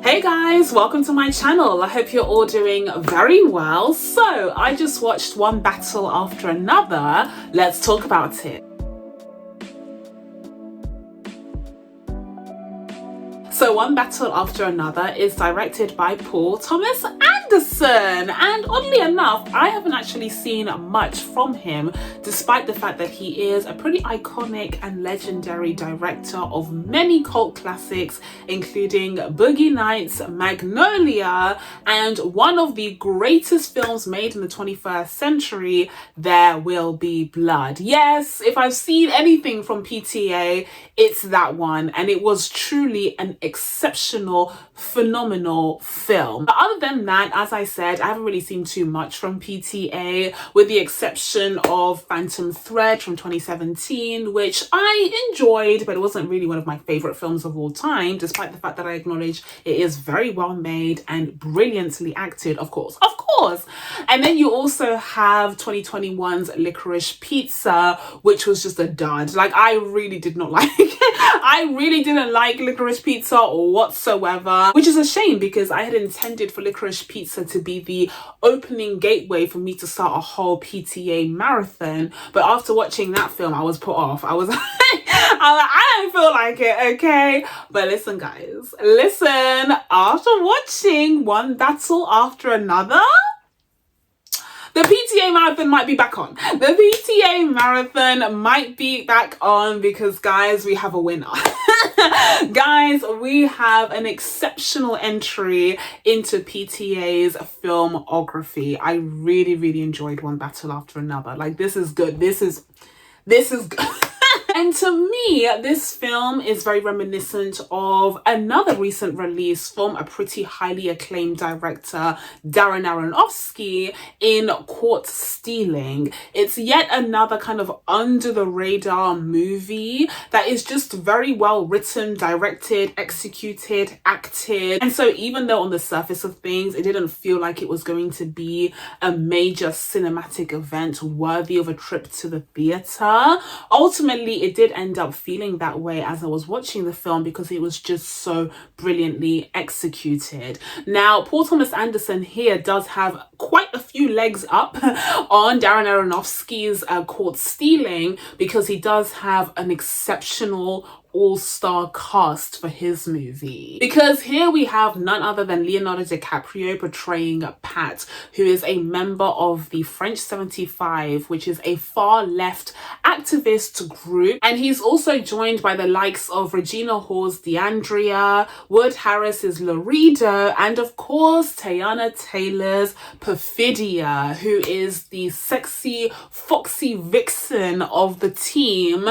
Hey guys, welcome to my channel. I hope you're all doing very well. So I just watched one battle after another. Let's talk about it. So One Battle After Another is directed by Paul Thomas Anderson, and oddly enough I haven't actually seen much from him, despite the fact that he is a pretty iconic and legendary director of many cult classics, including Boogie Nights, Magnolia, and one of the greatest films made in the 21st century, There Will Be Blood. Yes, if I've seen anything from PTA, it's that one, and it was truly an exceptional, phenomenal film. But other than that, as I said, I haven't really seen too much from PTA, with the exception of Phantom Thread from 2017, which I enjoyed, but it wasn't really one of my favorite films of all time, despite the fact that I acknowledge it is very well made and brilliantly acted, of course. And then you also have 2021's Licorice Pizza, which was just a dud. Like, I really did not like it. I really didn't like Licorice Pizza whatsoever, which is a shame because I had intended for Licorice Pizza to be the opening gateway for me to start a whole PTA marathon. But after watching that film, I was put off. I was like, I don't feel like it, okay? But listen, guys, listen, after watching One Battle After Another, the PTA marathon might be back on. The PTA marathon might be back on because, guys, we have a winner. Guys, we have an exceptional entry into PTA's filmography. I really, really enjoyed One Battle After Another. Like, this is good. This is good. And to me, this film is very reminiscent of another recent release from a pretty highly acclaimed director, Darren Aronofsky, in Caught Stealing. It's yet another kind of under the radar movie that is just very well written, directed, executed, acted. And so even though on the surface of things, it didn't feel like it was going to be a major cinematic event worthy of a trip to the theater, ultimately it did end up feeling that way as I was watching the film because it was just so brilliantly executed. Now, Paul Thomas Anderson here does have quite a few legs up on Darren Aronofsky's Caught Stealing, because he does have an exceptional all-star cast for his movie. Because here we have none other than Leonardo DiCaprio portraying Pat, who is a member of the French 75, which is a far-left activist group. And he's also joined by the likes of Regina Hall's DeAndrea, Wood Harris's Laredo, and of course, Teyana Taylor's Perfidia, who is the sexy, foxy vixen of the team,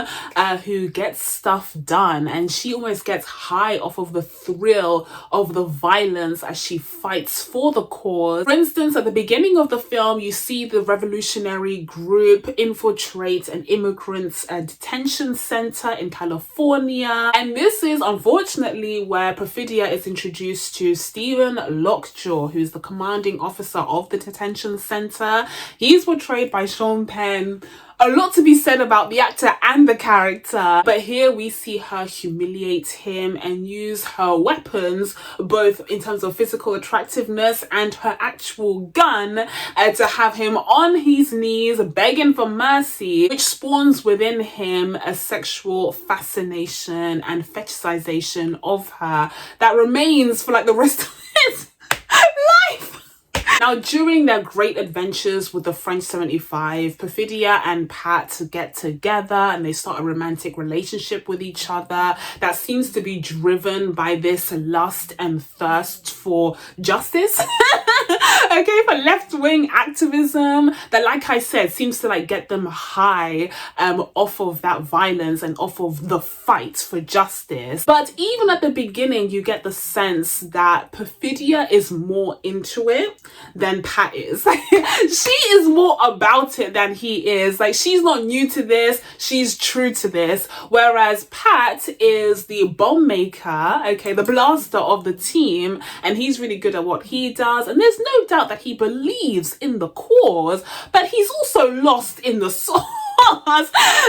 who gets stuff done, and she almost gets high off of the thrill of the violence as she fights for the cause. For instance, at the beginning of the film, you see the revolutionary group infiltrate an immigrants detention center in California, and this is unfortunately where Perfidia is introduced to Stephen Lockjaw, who's the commanding officer of the detention center. He's portrayed by Penn. A lot to be said about the actor and the character, but here we see her humiliate him and use her weapons, both in terms of physical attractiveness and her actual gun, to have him on his knees begging for mercy, which spawns within him a sexual fascination and fetishization of her that remains for like the rest of his life. Now, during their great adventures with the French 75, Perfidia and Pat get together and they start a romantic relationship with each other that seems to be driven by this lust and thirst for justice. Okay, for left-wing activism that, like I said, seems to like get them high off of that violence and off of the fight for justice. But even at the beginning, you get the sense that Perfidia is more into it than Pat is. She is more about it than he is. Like, she's not new to this, she's true to this, whereas Pat is the bomb maker, okay, the blaster of the team, and he's really good at what he does, and there's no doubt that he believes in the cause, but he's also lost in the soul.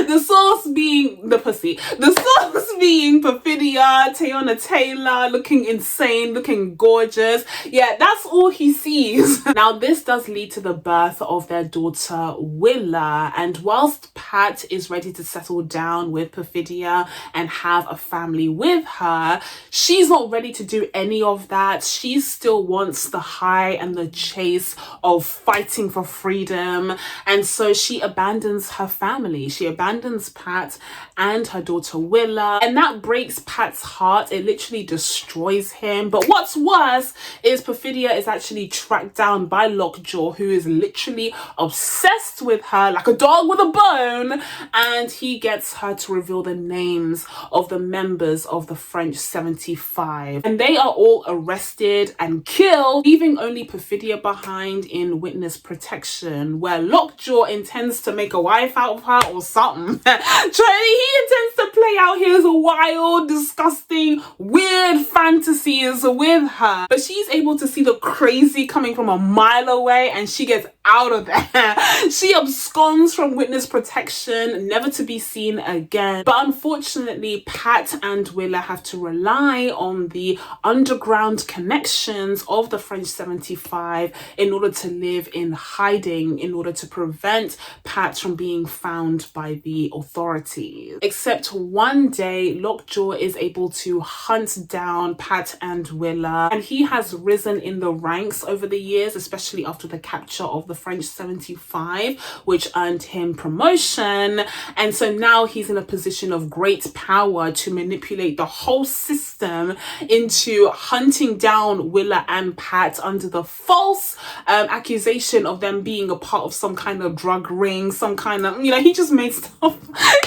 The source being the pussy. The source being Perfidia, Teyana Taylor, looking insane, looking gorgeous. Yeah, that's all he sees. Now, this does lead to the birth of their daughter, Willa. And whilst Pat is ready to settle down with Perfidia and have a family with her, she's not ready to do any of that. She still wants the high and the chase of fighting for freedom. And so she abandons her family. She abandons Pat and her daughter Willa. And that breaks Pat's heart. It literally destroys him. But what's worse is Perfidia is actually tracked down by Lockjaw, who is literally obsessed with her like a dog with a bone. And he gets her to reveal the names of the members of the French 75. And they are all arrested and killed, leaving only Perfidia behind in witness protection, where Lockjaw intends to make a wife out of her or something. He intends to play out his wild, disgusting, weird fantasies with her. But she's able to see the crazy coming from a mile away, and she gets out of there. She absconds from witness protection, never to be seen again. But unfortunately, Pat and Willa have to rely on the underground connections of the French 75 in order to live in hiding, in order to prevent Pat from being found by the authorities. Except one day, Lockjaw is able to hunt down Pat and Willa, and he has risen in the ranks over the years, especially after the capture of the French 75, which earned him promotion. And so now he's in a position of great power to manipulate the whole system into hunting down Willa and Pat under the false accusation of them being a part of some kind of drug ring, some kind of, he just made stuff.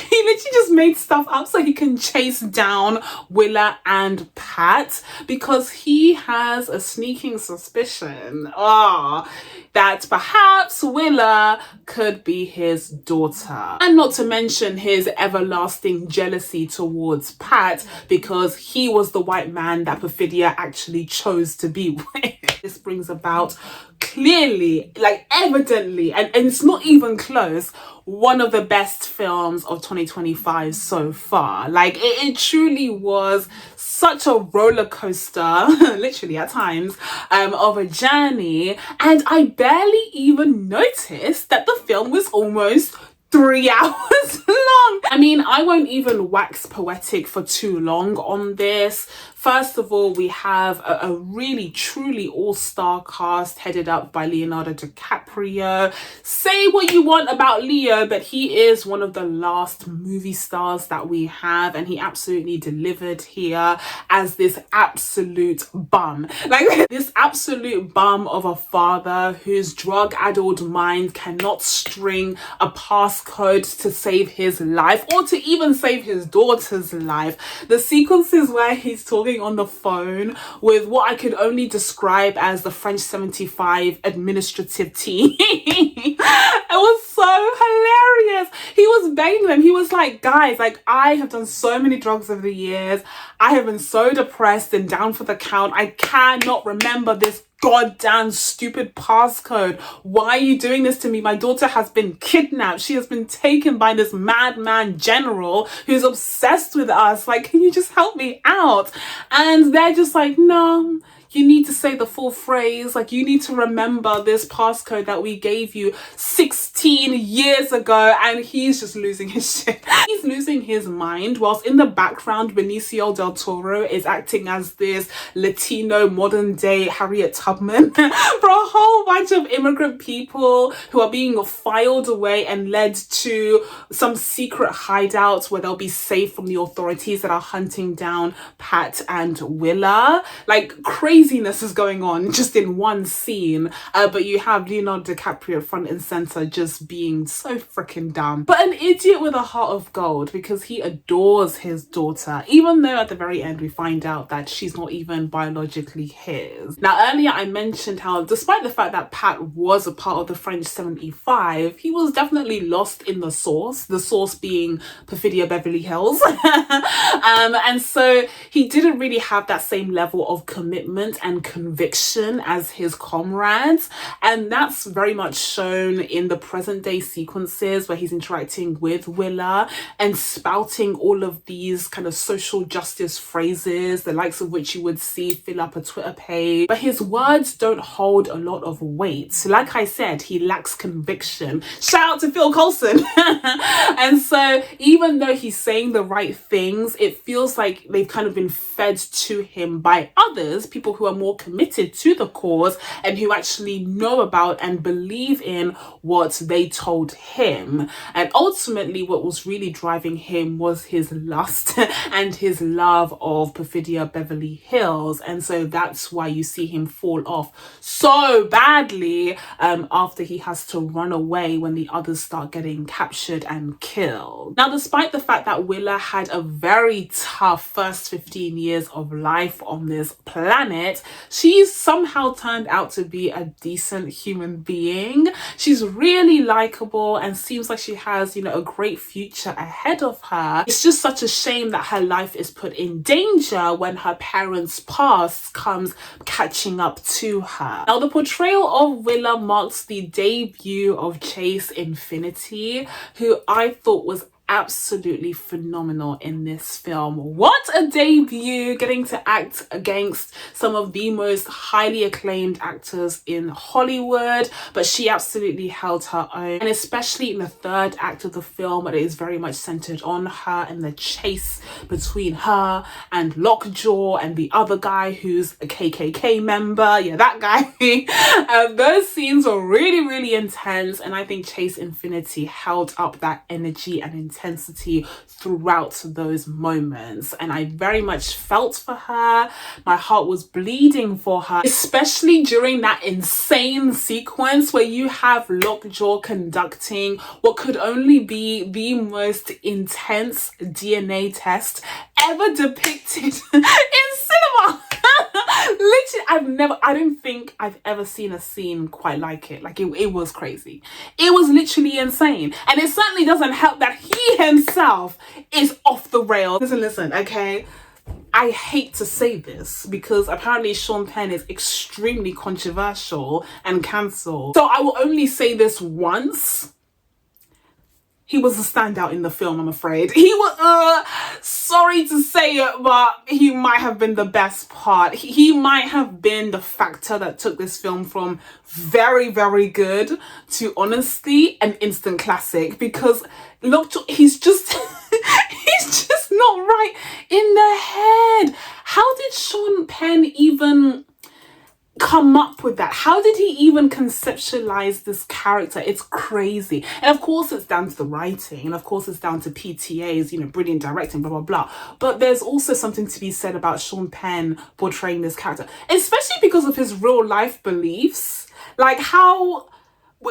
He literally just made stuff up so he can chase down Willa and Pat, because he has a sneaking suspicion that perhaps Willa could be his daughter. And not to mention his everlasting jealousy towards Pat, because he was the white man that Perfidia actually chose to be with. This brings about clearly, like evidently, and it's not even close, one of the best films of 2025 so far. Like it truly was such a roller coaster, literally at times, of a journey. And I barely even noticed that the film was almost 3 hours long. I mean, I won't even wax poetic for too long on this. First of all, we have a really, truly all-star cast headed up by Leonardo DiCaprio. Say what you want about Leo, but he is one of the last movie stars that we have, and he absolutely delivered here as this absolute bum. Like this absolute bum of a father whose drug-addled mind cannot string a passcode to save his life or to even save his daughter's life. The sequences where he's talking on the phone with what I could only describe as the French 75 administrative team. It was so hilarious. He was begging them. He was like, guys, like I have done so many drugs over the years. I have been so depressed and down for the count. I cannot remember this goddamn stupid passcode. Why are you doing this to me? My daughter has been kidnapped. She has been taken by this madman general who's obsessed with us. Like, can you just help me out? And they're just like, no, you need to say the full phrase. Like, you need to remember this passcode that we gave you 16 years ago. And he's just losing his shit. He's losing his mind, whilst in the background, Benicio del Toro is acting as this Latino modern day Harriet Tubman for a whole bunch of immigrant people who are being filed away and led to some secret hideouts where they'll be safe from the authorities that are hunting down Pat and Willa. Like, craziness is going on just in one scene, but you have Leonardo DiCaprio front and center just being so freaking dumb, but an idiot with a heart of gold, because he adores his daughter, even though at the very end we find out that she's not even biologically his. Now, earlier I mentioned how despite the fact that Pat was a part of the French 75, he was definitely lost in the source being Perfidia Beverly Hills. And so he didn't really have that same level of commitment and conviction as his comrades, and that's very much shown in the present present day sequences where he's interacting with Willa and spouting all of these kind of social justice phrases, the likes of which you would see fill up a Twitter page. But his words don't hold a lot of weight. Like I said, he lacks conviction. Shout out to Phil Coulson. And so even though he's saying the right things, it feels like they've kind of been fed to him by others, people who are more committed to the cause and who actually know about and believe in what they told him. And ultimately what was really driving him was his lust and his love of Perfidia Beverly Hills. And so that's why you see him fall off so badly after he has to run away when the others start getting captured and killed. Now, despite the fact that Willa had a very tough first 15 years of life on this planet, she's somehow turned out to be a decent human being. She's really likable and seems like she has, you know, a great future ahead of her. It's just such a shame that her life is put in danger when her parents' past comes catching up to her. Now, the portrayal of Willa marks the debut of Chase Infinity, who I thought was absolutely phenomenal in this film. What a debut, getting to act against some of the most highly acclaimed actors in Hollywood, but she absolutely held her own, and especially in the third act of the film, it is very much centered on her and the chase between her and Lockjaw and the other guy who's a KKK member, yeah, that guy. Those scenes were really, really intense, and I think Chase Infinity held up that energy and intensity throughout those moments, and I very much felt for her. My heart was bleeding for her, especially during that insane sequence where you have Lockjaw conducting what could only be the most intense DNA test ever depicted in cinema. Literally, I don't think I've ever seen a scene quite like it. Like, it was crazy. It was literally insane. And it certainly doesn't help that he himself is off the rails. Listen, okay? I hate to say this because apparently Sean Penn is extremely controversial and cancelled. So I will only say this once. He was a standout in the film, I'm afraid. He was, sorry to say it, but he might have been the best part. He might have been the factor that took this film from very, very good to honestly an instant classic, because look, he's just, he's just not right in the head. How did Sean Penn even come up with that? How did he even conceptualize this character? It's crazy. And of course it's down to the writing, and of course it's down to PTA's, you know, brilliant directing, blah blah blah, but there's also something to be said about Sean Penn portraying this character, especially because of his real life beliefs, like how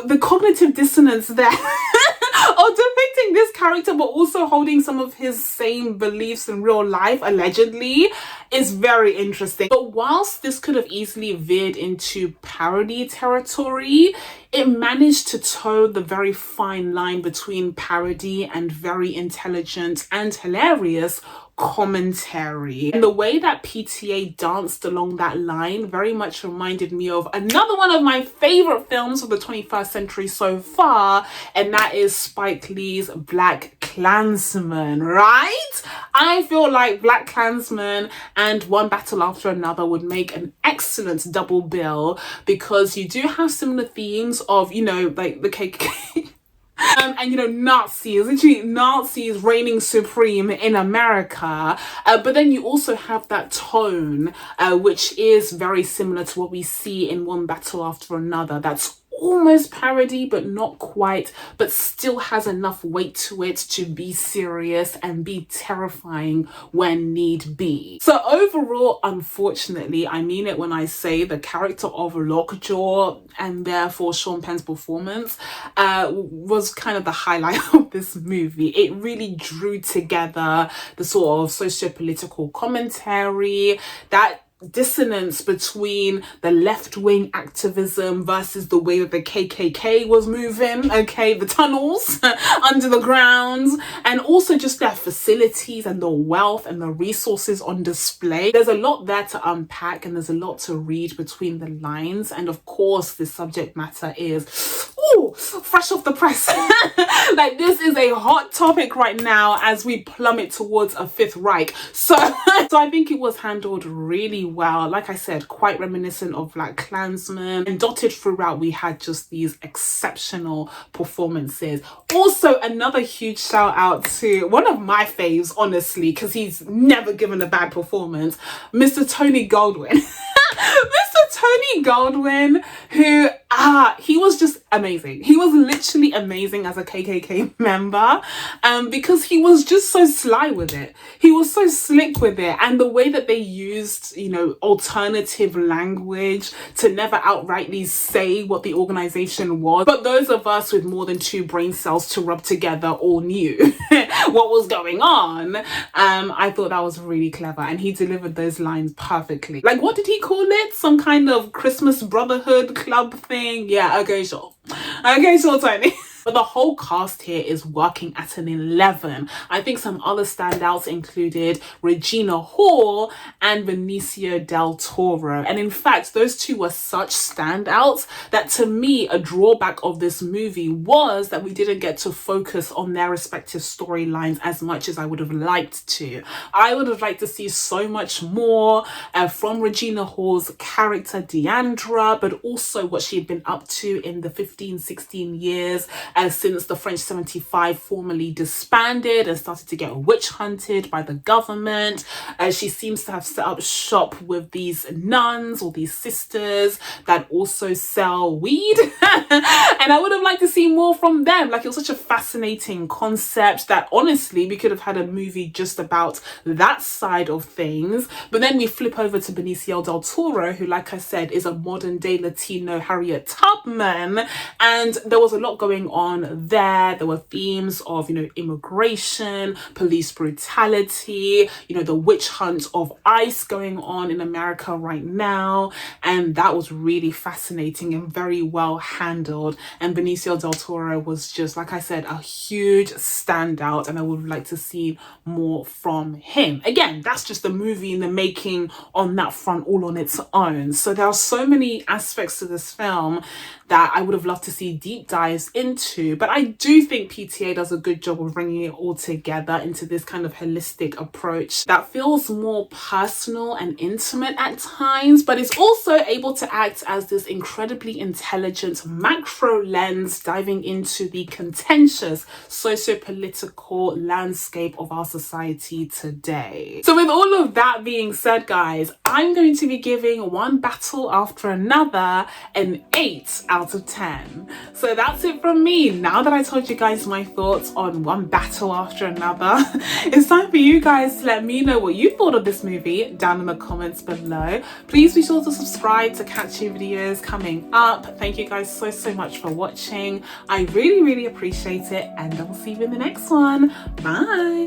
the cognitive dissonance there of depicting this character but also holding some of his same beliefs in real life, allegedly, is very interesting. But whilst this could have easily veered into parody territory, it managed to toe the very fine line between parody and very intelligent and hilarious commentary. And the way that PTA danced along that line very much reminded me of another one of my favorite films of the 21st century so far, and that is Spike Lee's Blackkklansman, right? I feel like Blackkklansman and One Battle After Another would make an excellent double bill, because you do have similar themes of, you know, like the KKK and, you know, Nazis, literally Nazis reigning supreme in America. But then you also have that tone, which is very similar to what we see in One Battle After Another. That's almost parody, but not quite, but still has enough weight to it to be serious and be terrifying when need be. So overall, unfortunately, I mean it when I say the character of Lockjaw, and therefore Sean Penn's performance, was kind of the highlight of this movie. It really drew together the sort of socio-political commentary, that dissonance between the left-wing activism versus the way that the KKK was moving, okay, the tunnels under the ground, and also just their facilities and the wealth and the resources on display. There's a lot there to unpack, and there's a lot to read between the lines, and of course the subject matter is woo, fresh off the press. Like, this is a hot topic right now as we plummet towards a fifth Reich. So I think it was handled really well. Like I said, quite reminiscent of Blackkklansman, and dotted throughout we had just these exceptional performances. Also, another huge shout out to one of my faves, honestly, because he's never given a bad performance, Mr. Tony Goldwyn. Mr. Tony Goldwyn, who he was just amazing. He was literally amazing as a KKK member, because he was just so sly with it. He was so slick with it, and the way that they used, you know, alternative language to never outrightly say what the organization was, but those of us with more than 2 brain cells to rub together all knew what was going on. I thought that was really clever, and he delivered those lines perfectly. Like, what did he call it? Some kind of Christmas Brotherhood club thing? Yeah, okay, sure. Okay, sure, Tony. But the whole cast here is working at an 11. I think some other standouts included Regina Hall and Benicio del Toro. And in fact, those two were such standouts that, to me, a drawback of this movie was that we didn't get to focus on their respective storylines as much as I would have liked to. I would have liked to see so much more from Regina Hall's character Deandra, but also what she had been up to in the 15-16 years since the French 75 formally disbanded and started to get witch hunted by the government. She seems to have set up shop with these nuns or these sisters that also sell weed. And I would have liked to see more from them. Like, it was such a fascinating concept that honestly we could have had a movie just about that side of things. But then we flip over to Benicio del Toro, who, like I said, is a modern day Latino Harriet Tubman, and there was a lot going on there. There were themes of, you know, immigration, police brutality, you know, the witch hunt of ICE going on in America right now, and that was really fascinating and very well handled. And Benicio del Toro was just, like I said, a huge standout, and I would like to see more from him. Again, that's just a movie in the making on that front, all on its own. So there are so many aspects to this film that I would have loved to see deep dives into, but I do think PTA does a good job of bringing it all together into this kind of holistic approach that feels more personal and intimate at times, but is also able to act as this incredibly intelligent macro lens diving into the contentious socio-political landscape of our society today. So with all of that being said, guys, I'm going to be giving One Battle After Another an 8 out of 10. So that's it from me. Now that I told you guys my thoughts on One Battle After Another, it's time for you guys to let me know what you thought of this movie down in the comments below. Please be sure to subscribe to catch new videos coming up. Thank you guys so much for watching. I really appreciate it, and I will see you in the next one. Bye.